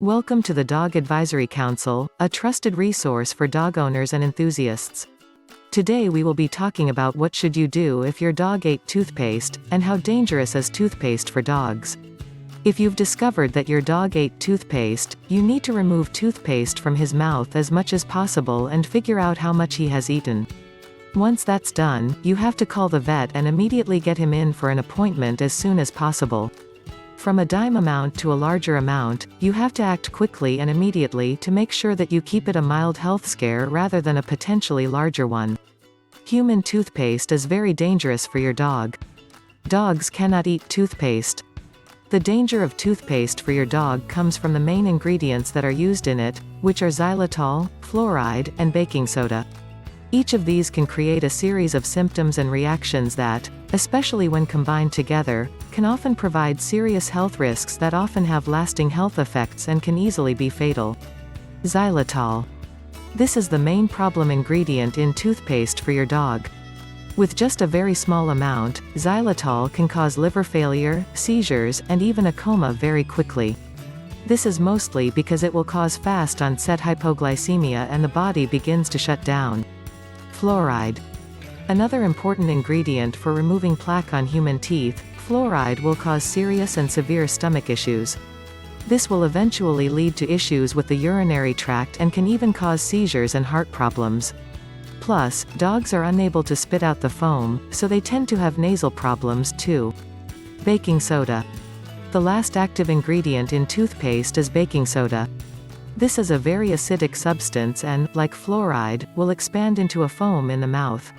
Welcome to the Dog Advisory Council, a trusted resource for dog owners and enthusiasts. Today we will be talking about what should you do if your dog ate toothpaste, and how dangerous is toothpaste for dogs. If you've discovered that your dog ate toothpaste, you need to remove toothpaste from his mouth as much as possible and figure out how much he has eaten. Once that's done, you have to call the vet and immediately get him in for an appointment as soon as possible. From a dime amount to a larger amount, you have to act quickly and immediately to make sure that you keep it a mild health scare rather than a potentially larger one. Human toothpaste is very dangerous for your dog. Dogs cannot eat toothpaste. The danger of toothpaste for your dog comes from the main ingredients that are used in it, which are xylitol, fluoride, and baking soda. Each of these can create a series of symptoms and reactions that, especially when combined together, can often provide serious health risks that often have lasting health effects and can easily be fatal. Xylitol. This is the main problem ingredient in toothpaste for your dog. With just a very small amount, xylitol can cause liver failure, seizures, and even a coma very quickly. This is mostly because it will cause fast onset hypoglycemia and the body begins to shut down. Fluoride. Another important ingredient for removing plaque on human teeth, fluoride will cause serious and severe stomach issues. This will eventually lead to issues with the urinary tract and can even cause seizures and heart problems. Plus, dogs are unable to spit out the foam, so they tend to have nasal problems too. Baking soda. The last active ingredient in toothpaste is baking soda. This is a very acidic substance and, like fluoride, will expand into a foam in the mouth.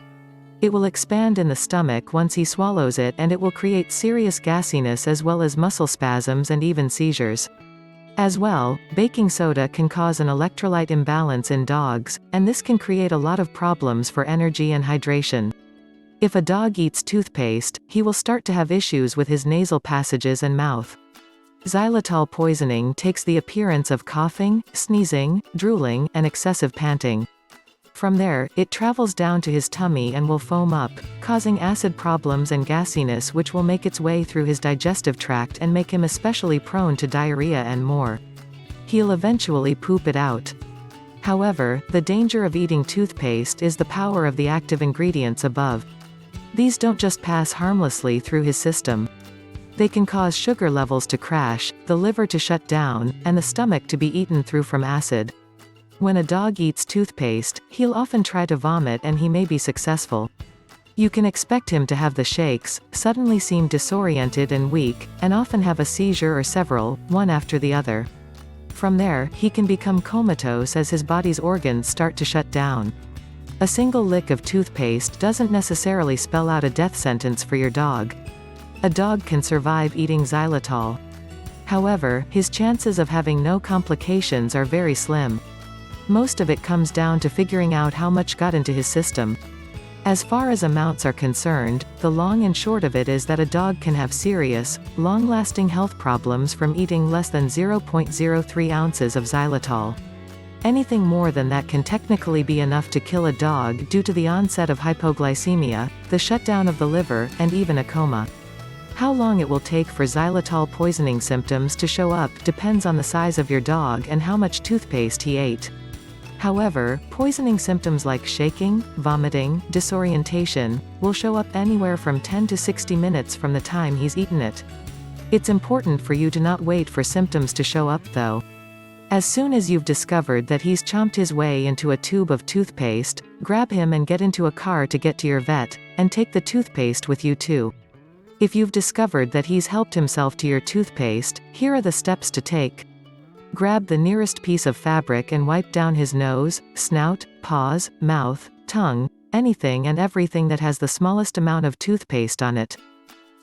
It will expand in the stomach once he swallows it, and it will create serious gassiness as well as muscle spasms and even seizures. As well, baking soda can cause an electrolyte imbalance in dogs, and this can create a lot of problems for energy and hydration. If a dog eats toothpaste, he will start to have issues with his nasal passages and mouth. Xylitol poisoning takes the appearance of coughing, sneezing, drooling, and excessive panting. From there, it travels down to his tummy and will foam up, causing acid problems and gassiness, which will make its way through his digestive tract and make him especially prone to diarrhea and more. He'll eventually poop it out. However, the danger of eating toothpaste is the power of the active ingredients above. These don't just pass harmlessly through his system. They can cause sugar levels to crash, the liver to shut down, and the stomach to be eaten through from acid. When a dog eats toothpaste, he'll often try to vomit and he may be successful. You can expect him to have the shakes, suddenly seem disoriented and weak, and often have a seizure or several, one after the other. From there, he can become comatose as his body's organs start to shut down. A single lick of toothpaste doesn't necessarily spell out a death sentence for your dog. A dog can survive eating xylitol. However, his chances of having no complications are very slim. Most of it comes down to figuring out how much got into his system. As far as amounts are concerned, the long and short of it is that a dog can have serious, long-lasting health problems from eating less than 0.03 ounces of xylitol. Anything more than that can technically be enough to kill a dog due to the onset of hypoglycemia, the shutdown of the liver, and even a coma. How long it will take for xylitol poisoning symptoms to show up depends on the size of your dog and how much toothpaste he ate. However, poisoning symptoms like shaking, vomiting, disorientation, will show up anywhere from 10 to 60 minutes from the time he's eaten it. It's important for you to not wait for symptoms to show up though. As soon as you've discovered that he's chomped his way into a tube of toothpaste, grab him and get into a car to get to your vet, and take the toothpaste with you too. If you've discovered that he's helped himself to your toothpaste, here are the steps to take. Grab the nearest piece of fabric and wipe down his nose, snout, paws, mouth, tongue, anything and everything that has the smallest amount of toothpaste on it.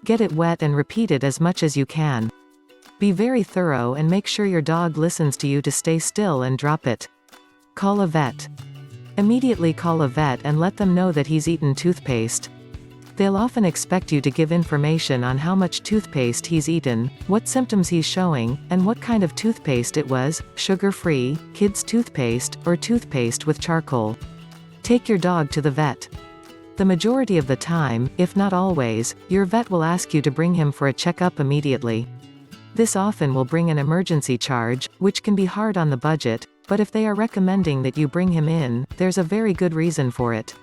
Get it wet and repeat it as much as you can. Be very thorough and make sure your dog listens to you to stay still and drop it. Call a vet. Immediately call a vet and let them know that he's eaten toothpaste. They'll often expect you to give information on how much toothpaste he's eaten, what symptoms he's showing, and what kind of toothpaste it was, sugar-free, kids' toothpaste, or toothpaste with charcoal. Take your dog to the vet. The majority of the time, if not always, your vet will ask you to bring him for a checkup immediately. This often will bring an emergency charge, which can be hard on the budget, but if they are recommending that you bring him in, there's a very good reason for it.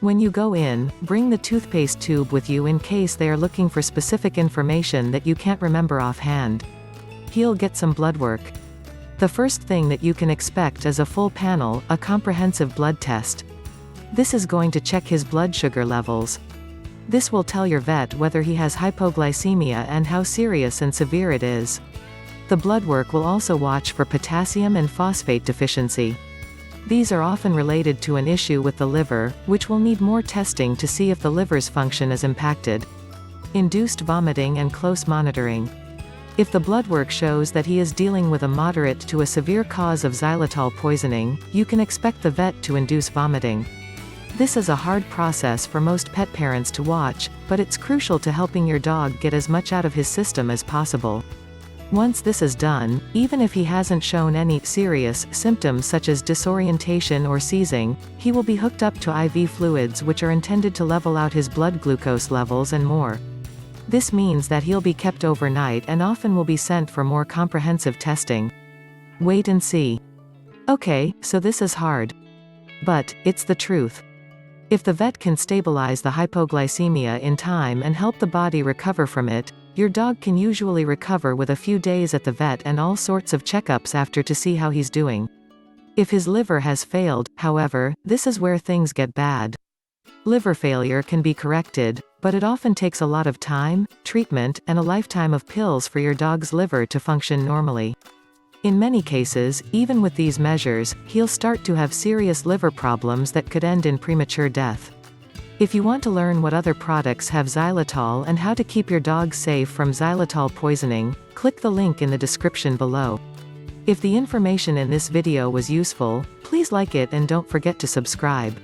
When you go in, bring the toothpaste tube with you in case they are looking for specific information that you can't remember offhand. He'll get some blood work. The first thing that you can expect is a full panel, a comprehensive blood test. This is going to check his blood sugar levels. This will tell your vet whether he has hypoglycemia and how serious and severe it is. The blood work will also watch for potassium and phosphate deficiency. These are often related to an issue with the liver, which will need more testing to see if the liver's function is impacted. Induced vomiting and close monitoring. If the blood work shows that he is dealing with a moderate to a severe cause of xylitol poisoning, you can expect the vet to induce vomiting. This is a hard process for most pet parents to watch, but it's crucial to helping your dog get as much out of his system as possible. Once this is done, even if he hasn't shown any serious symptoms such as disorientation or seizing, he will be hooked up to IV fluids which are intended to level out his blood glucose levels and more. This means that he'll be kept overnight and often will be sent for more comprehensive testing. Wait and see. Okay, so this is hard. But it's the truth. If the vet can stabilize the hypoglycemia in time and help the body recover from it, your dog can usually recover with a few days at the vet and all sorts of checkups after to see how he's doing. If his liver has failed, however, this is where things get bad. Liver failure can be corrected, but it often takes a lot of time, treatment, and a lifetime of pills for your dog's liver to function normally. In many cases, even with these measures, he'll start to have serious liver problems that could end in premature death. If you want to learn what other products have xylitol and how to keep your dog safe from xylitol poisoning, click the link in the description below. If the information in this video was useful, please like it and don't forget to subscribe.